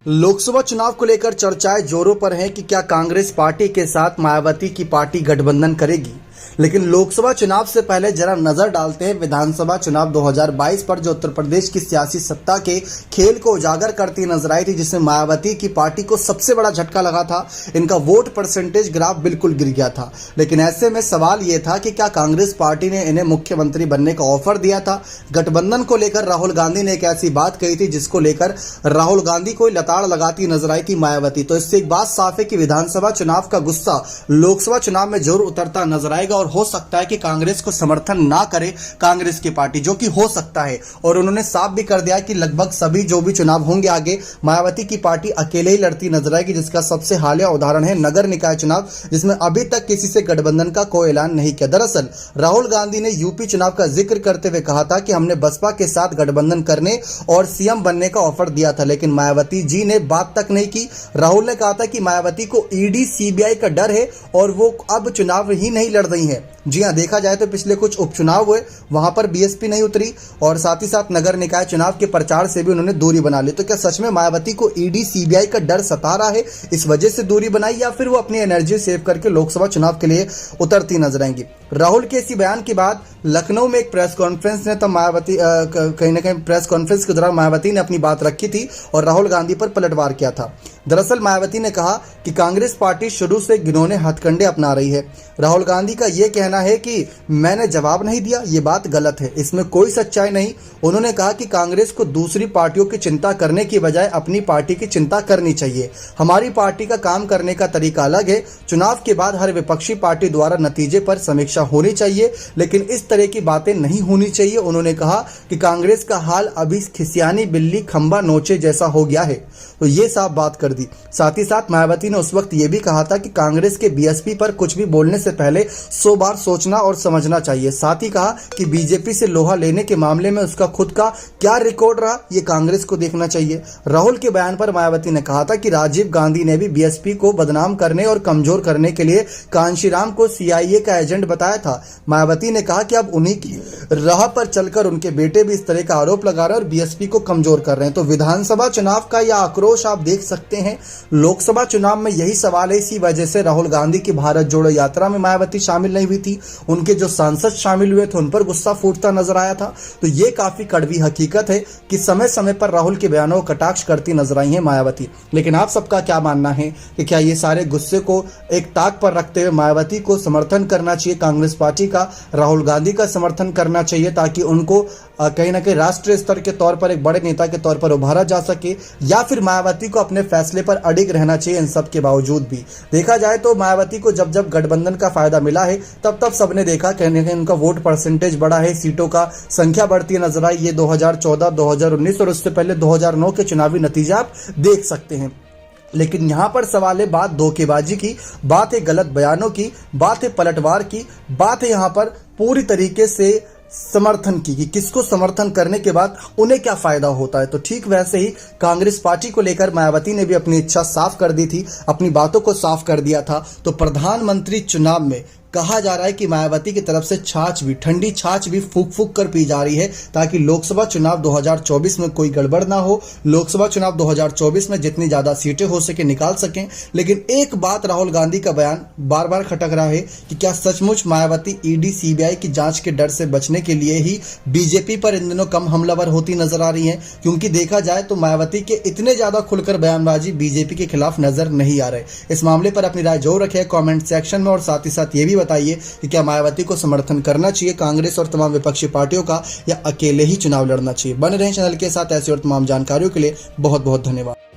लोकसभा चुनाव को लेकर चर्चाएं जोरों पर हैं कि क्या कांग्रेस पार्टी के साथ मायावती की पार्टी गठबंधन करेगी। लेकिन लोकसभा चुनाव से पहले जरा नजर डालते हैं विधानसभा चुनाव 2022 पर, जो उत्तर प्रदेश की सियासी सत्ता के खेल को उजागर करती नजर आई थी, जिसमें मायावती की पार्टी को सबसे बड़ा झटका लगा था। इनका वोट परसेंटेज ग्राफ बिल्कुल गिर गया था। लेकिन ऐसे में सवाल यह था कि क्या कांग्रेस पार्टी ने इन्हें मुख्यमंत्री बनने का ऑफर दिया था। गठबंधन को लेकर राहुल गांधी ने एक ऐसी बात कही थी जिसको लेकर राहुल गांधी को लताड़ लगाती नजर आई थी मायावती। तो इससे एक बात साफ है कि विधानसभा चुनाव का गुस्सा लोकसभा चुनाव में जरूर उतरता नजर आएगा और हो सकता है कि कांग्रेस को समर्थन ना करे कांग्रेस की पार्टी, जो कि हो सकता है। और उन्होंने साफ भी कर दिया कि लगभग सभी जो भी चुनाव होंगे आगे, मायावती की पार्टी अकेले ही लड़ती नजर आएगी, जिसका सबसे हालिया उदाहरण है नगर निकाय चुनाव, जिसमें अभी तक किसी से गठबंधन का कोई ऐलान नहीं किया। दरअसल राहुल गांधी ने यूपी चुनाव का जिक्र करते हुए कहा था कि हमने बसपा के साथ गठबंधन करने और सीएम बनने का ऑफर दिया था, लेकिन मायावती जी ने बात तक नहीं की। राहुल ने कहा था कि मायावती को ईडी सीबीआई का डर है और वो अब चुनाव ही नहीं लड़ रही है। जी हां, देखा जाए तो पिछले कुछ उपचुनाव हुए, वहां पर बीएसपी नहीं उतरी और साथ ही साथ नगर निकाय चुनाव के प्रचार से भी उन्होंने दूरी बना ली। तो क्या सच में मायावती को ईडी सीबीआई का डर सता रहा है, इस वजह से दूरी बनाई, या फिर वो अपनी एनर्जी सेव करके लोकसभा चुनाव के लिए उतरती नजर आएंगी। राहुल के इसी बयान के बाद लखनऊ में एक प्रेस कॉन्फ्रेंस ने, तब मायावती कहीं ना कहीं प्रेस कॉन्फ्रेंस के दौरान मायावती ने अपनी बात रखी थी और राहुल गांधी पर पलटवार किया था। दरअसल मायावती ने कहा कि कांग्रेस पार्टी शुरू से घिनौने हथकंडे अपना रही है। राहुल गांधी का यह कहना है कि मैंने जवाब नहीं दिया, ये बात गलत है, इसमें कोई सच्चाई नहीं। उन्होंने कहा कि कांग्रेस को दूसरी पार्टियों की चिंता करने की बजाय अपनी पार्टी की चिंता करनी चाहिए। हमारी पार्टी का काम करने का तरीका अलग है। चुनाव के बाद हर विपक्षी पार्टी द्वारा नतीजे पर समीक्षा होनी चाहिए, लेकिन इस तरह की बातें नहीं होनी चाहिए। उन्होंने कहा कि कांग्रेस का हाल अभी खिसियानी बिल्ली खंबा नोचे जैसा हो गया है, तो ये साफ बात कर दी। साथ ही साथ मायावती ने उस वक्त ये भी कहा था कि कांग्रेस के बीएसपी पर कुछ भी बोलने से पहले 100 बार सोचना और समझना चाहिए। साथ ही कहा कि बीजेपी से लोहा लेने के मामले में उसका खुद का क्या रिकॉर्ड रहा, ये कांग्रेस को देखना चाहिए। राहुल के बयान पर मायावती ने कहा था कि राजीव गांधी ने भी बीएसपी को बदनाम करने और कमजोर करने के लिए कांशीराम को सीआईए का एजेंट बताया था। मायावती ने कहा कि अब उन्हीं की राह पर चलकर उनके बेटे भी इस तरह का आरोप लगा रहे हैं और बीएसपी को कमजोर कर रहे हैं। तो विधानसभा चुनाव का यह आक्रोश आप देख सकते हैं। लोकसभा चुनाव में यही सवाल है, इसी वजह से राहुल गांधी की भारत जोड़ो यात्रा में मायावती शामिल नहीं हुई थी। उनके जो सांसद शामिल हुए थे उन पर गुस्सा फूटता नजर आया था। तो ये काफी कड़वी हकीकत है कि समय समय पर राहुल के बयानों को कटाक्ष करती नजर आई है मायावती। लेकिन आप सबका क्या मानना है कि क्या ये सारे गुस्से को एक ताक पर रखते हुए मायावती को समर्थन करना चाहिए कांग्रेस पार्टी का, राहुल गांधी का समर्थन करना चाहिए ताकि उनको कहीं ना कहीं राष्ट्रीय स्तर के तौर पर एक बड़े नेता के तौर पर उभारा जा सके, या फिर मायावती को अपने फैसले पर अडिग रहना चाहिए। इन सब के बावजूद भी देखा जाए तो मायावती को जब जब गठबंधन का फायदा मिला है तब तब सबने देखा कहीं ना कहीं उनका वोट परसेंटेज बढ़ा है, सीटों का संख्या बढ़ती नजर आई। ये 2014, 2019 और उससे पहले 2009 के चुनावी नतीजे आप देख सकते हैं। लेकिन यहां पर सवाल है बात धोखेबाजी की, बात है गलत बयानों की, बात है पलटवार की, बात है यहां पर पूरी तरीके से समर्थन की कि किसको समर्थन करने के बाद उन्हें क्या फायदा होता है। तो ठीक वैसे ही कांग्रेस पार्टी को लेकर मायावती ने भी अपनी इच्छा साफ कर दी थी, अपनी बातों को साफ कर दिया था। तो प्रधानमंत्री चुनाव में कहा जा रहा है कि मायावती की तरफ से छाछ भी, ठंडी छाछ भी फूक फूक कर पी जा रही है ताकि लोकसभा चुनाव 2024 में कोई गड़बड़ ना हो, लोकसभा चुनाव 2024 में जितनी ज्यादा सीटें हो सके निकाल सकें। लेकिन एक बात राहुल गांधी का बयान बार बार खटक रहा है कि क्या सचमुच मायावती ईडी सीबीआई की जांच के डर से बचने के लिए ही बीजेपी पर इन दिनों कम हमलावर होती नजर आ रही है? क्योंकि देखा जाए तो मायावती के इतने ज्यादा खुलकर बयानबाजी बीजेपी के खिलाफ नजर नहीं आ रहे। इस मामले पर अपनी राय जरूर रखें कमेंट सेक्शन में और साथ ही साथ ये भी बताइए कि क्या मायावती को समर्थन करना चाहिए कांग्रेस और तमाम विपक्षी पार्टियों का, या अकेले ही चुनाव लड़ना चाहिए। बने रहें चैनल के साथ ऐसी और तमाम जानकारियों के लिए। बहुत बहुत धन्यवाद।